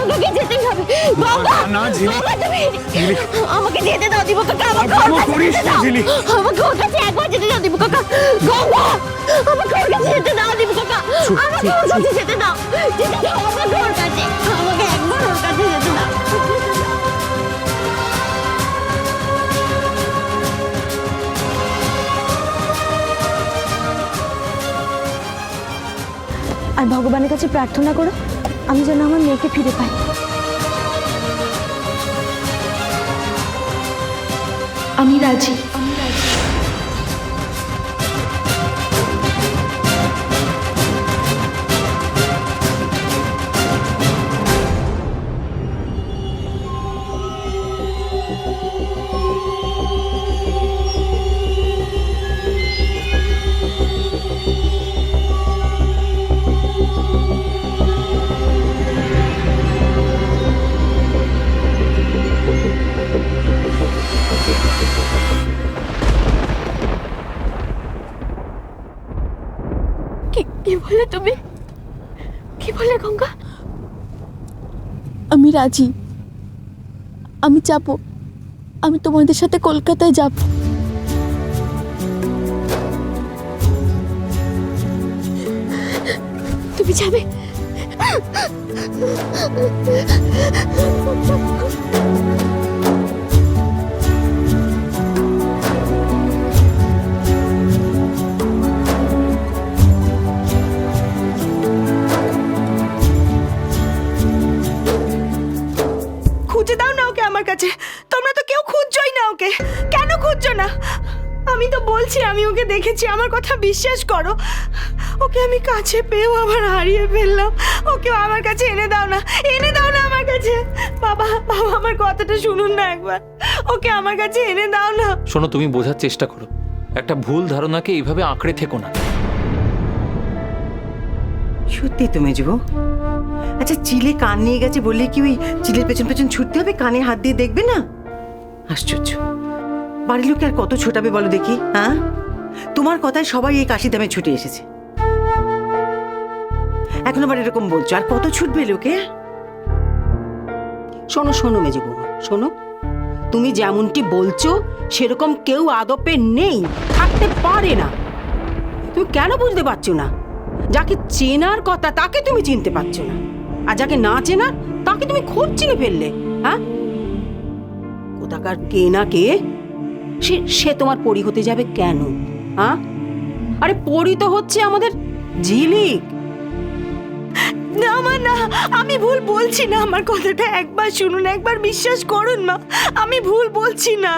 গঙ্গাকে যেতেই হবে। গঙ্গা না ঝিলিক, তুমি আমাকে যেতে দাও দীপক কাকা, আমাকে ওর কাছে যেতে দাও। আমাকে ওর কাছে একবার যেতে দাও দীপক কাকা। গঙ্গা আমাকে ওর কাছে যেতে দাও দীপক কাকা, আমাকে ওর কাছে যেতে দাও, যেতে দাও আমাকে ওর কাছে, আমাকে একবার ওর কাছে যেতে দাও। আর ভগবানের কাছে প্রার্থনা করো আমি যেন আমার মেয়েকে ফিরে পাই। আমি রাজি। কি বলে তুমি? কি বলে গঙ্গা? আমি রাজি, আমি যাবো, আমি তোমাদের সাথে কলকাতায় যাব। তুমি যাবে? খুঁজে দাও না ওকে আমার কাছে। তোমরা তো কেউ খুঁজছই না ওকে। কেন খুঁজছো না? আমি তো বলছি আমি ওকে দেখেছি, আমার কথা বিশ্বাস করো। ওকে আমি কাছে পেয়েও আবার হারিয়ে ফেললাম। ওকে আমার কাছে এনে দাও না, এনে দাও না আমার কাছে। বাবা বাবা আমার কথাটা শুনুন না একবার, ওকে আমার কাছে এনে দাও না। শোনো, তুমি বোঝার চেষ্টা করো, একটা ভুল ধারণাকে এইভাবে আঁকড়ে থেকো না। সত্যি তুমি যুব? আচ্ছা চিলে কান নিয়ে গেছে বললে কি ওই চিলের পেছন পেছন ছুটতে হবে? কানে হাত দিয়ে দেখবে না? আশ্চর্য, বাড়ির লোকে আর কত ছোটাবে বলো দেখি? হ্যাঁ, তোমার কথায় সবাই এই কাশি দামে ছুটে এসেছে, এখন আবার এরকম বলছো। আর কত ছুটবে লোকে? শোনো শোনো মেজো বৌমা, শোনো, তুমি যেমনটি বলছো সেরকম কেউ আদপে নেই, থাকতে পারে না। তুমি কেন বুঝতে পারছো না? যাকে চেনার কথা তাকে তুমি চিনতে পারছো না, আর যাকে না চেনার তাকে তুমি খোঁজ চিনে ফেললে। হ্যাঁ, কোথাকার কে না কে সে তোমার পরি হতে যাবে কেন? হ্যাঁ, আরে পরি তো হচ্ছে আমাদের ঝিলিক। না মা না, আমি ভুল বলছি না। আমার কথাটা একবার শুনুন, একবার বিশ্বাস করুন মা, আমি ভুল বলছি না।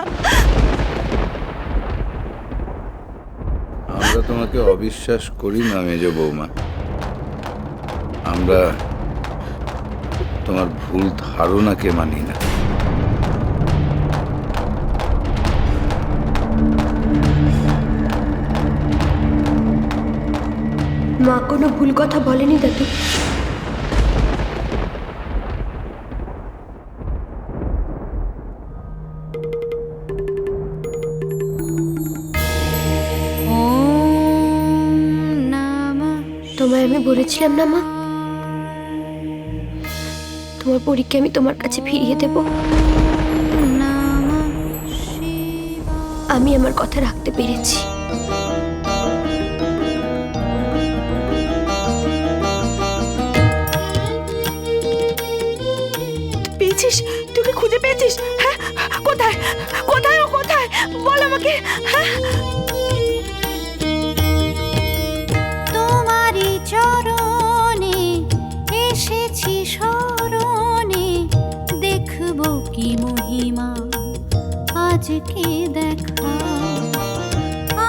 আমরা তোমাকে অবিশ্বাস করি না মেজ বৌমা, আমরা তোমার ভুল ধারণাকে মানি না। মা কোনো ভুল কথা বলেনি দাদু। তোমায় আমি বলেছিলাম না মা, তোমার পরীক্ষা আমি তোমার কাছে ফিরিয়ে দেব। আমি আমার কথা রাখতে পেরেছি। পেয়েছিস? তুই কি খুঁজে পেয়েছিস? হ্যাঁ, কোথায় কোথায় ও কোথায় বল আমাকে। হ্যাঁ, তোমারই চরণে এসেছি শরণে, দেখব কি মহিমা আজকে দেখা।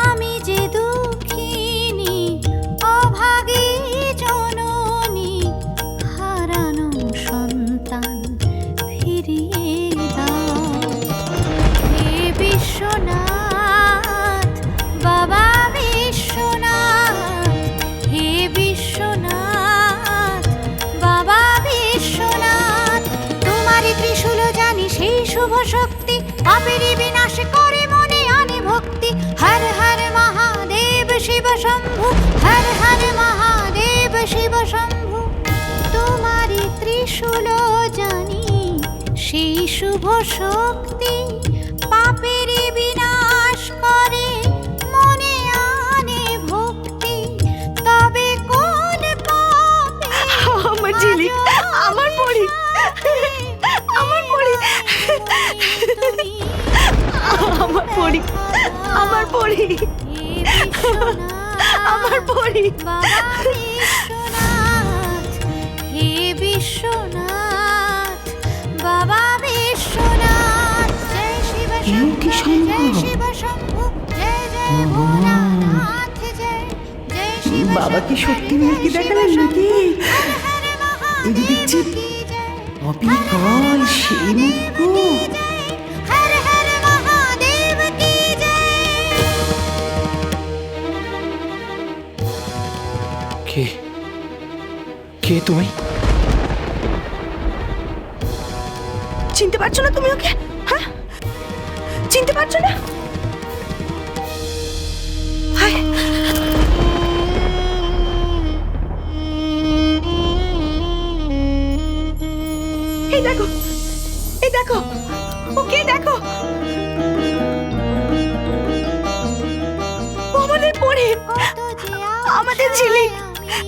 আমি যে দুঃখিনী অভাগী জননী, হারানো সন্তান ফিরিয়ে দাও। হে বিশ্বনাথ, বাবা বিশ্বনাথ, হে বিশ্বনাথ, বাবা বিশ্বনাথ, তোমারই ত্রিশূল জানি সেই শুভ শক্তি, পাপেরই বিনাশ করে মনে আনে ভক্তি। হর হর মহাদেব শিব শম্ভু, হর হর মহাদেব শিব শম্ভু, তোমারই ত্রিশূল জানি সেই শুভ শক্তি পাপের বিনাশ করে মনে আনে ভক্তি তবে কোন পাপে আমার ঝিলিক, আমার পরি, আমার পরি, আমার পরি, আমার পরি, আমার পরি। বাবা বিশ্বনাথ, হে বিশ্বনাথ, বাবা বিশ্বনাথ, জয় শিব শম্ভু, জয় শিব শম্ভু, জয় জয় ভোলানাথ, জয় জয় শিব বাবা কি সত্যি মেয়েকে দেখালেন নাকি? এই যে দেখছি অবিকল সেই মুখ। হর হর মহাদেব কি জয়। কে কে তুমি? চিনতে পারছো না তুমি ওকে? হ্যাঁ, চিনতে পারছো না? হায়, এই দেখো, এই দেখো, ওকে দেখো, ও আমাদের পরি, আমাদের ঝিলিক।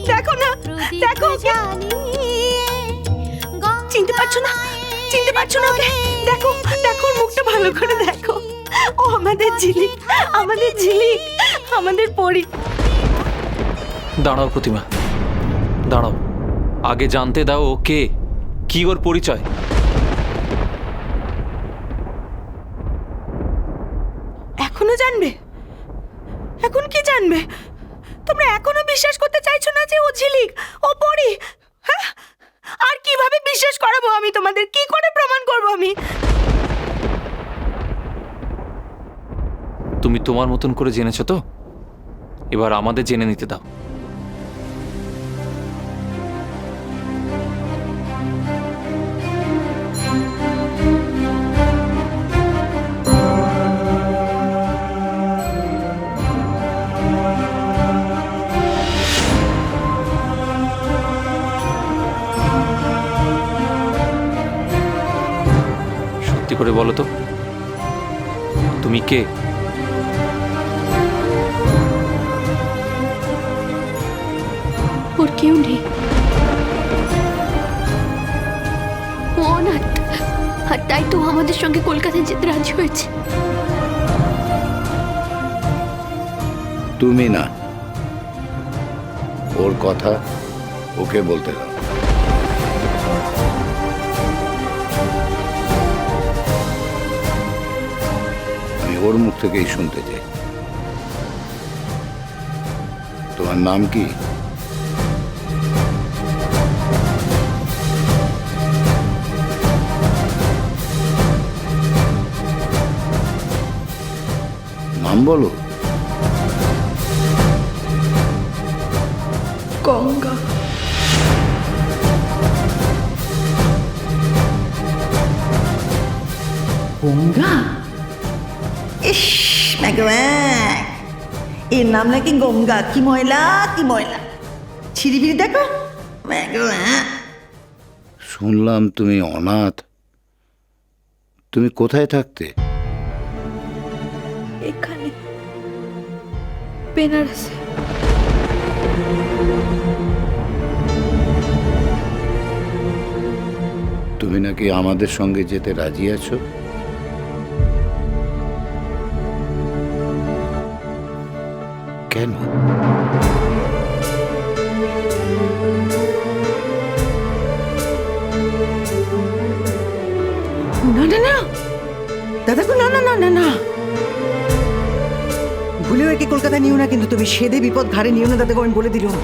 দেখো না, দেখো ওকে। চিনতে পারছো না? চিনতে পারছো না ওকে? দেখো, দেখো ওর মুখটা ভালো করে দেখো। ও আমাদের ঝিলিক, আমাদের ঝিলিক, আমাদের পরি। দাঁড়াও প্রতিমা, দাঁড়াও। আগে জানতে দাও ও কে, কি ওর পরিচয়। এখনো জানবে? এখন কি জানবে? তোমরা এখনো বিশ্বাস করতে চাইছো না যে ও ঝিলিক, ও পরি? হ্যাঁ, আর কিভাবে বিশ্বাস করাবো আমি তোমাদের? কি করে প্রমাণ করবো আমি? তুমি তোমার মতন করে জেনেছো তো, এবার আমাদের জেনে নিতে দাও। সত্যি করে বলো তো, তুমি কে? ওর কেউ নেই, ও অনাথ, আর তাই তো আমাদের সঙ্গে কলকাতায় যেতে রাজি হয়েছে। তুমি না, ওর কথা ওকে বলতে দাও। আমি ওর মুখ থেকেই শুনতে চাই। তোমার নাম কি? নাম বলো। গঙ্গা। গঙ্গা? ইস ম্যাগম্যাক, এর নাম নাকি গঙ্গা। কি ময়লা, কি ময়লা। ছিড়িবিড়ি দেখো ম্যাগম্যাক। শুনলাম তুমি অনাথ। তুমি কোথায় থাকতে? এখানে বেনারসে। তুমি নাকি আমাদের সঙ্গে যেতে রাজি আছো? কেন? না না না দাদা, না না না না না, ভুলেও একে কলকাতা নিও না কিন্তু। তুমি সেদে বিপদ ঘাড়ে নিও না দাদা, আমি বলে দিলাম।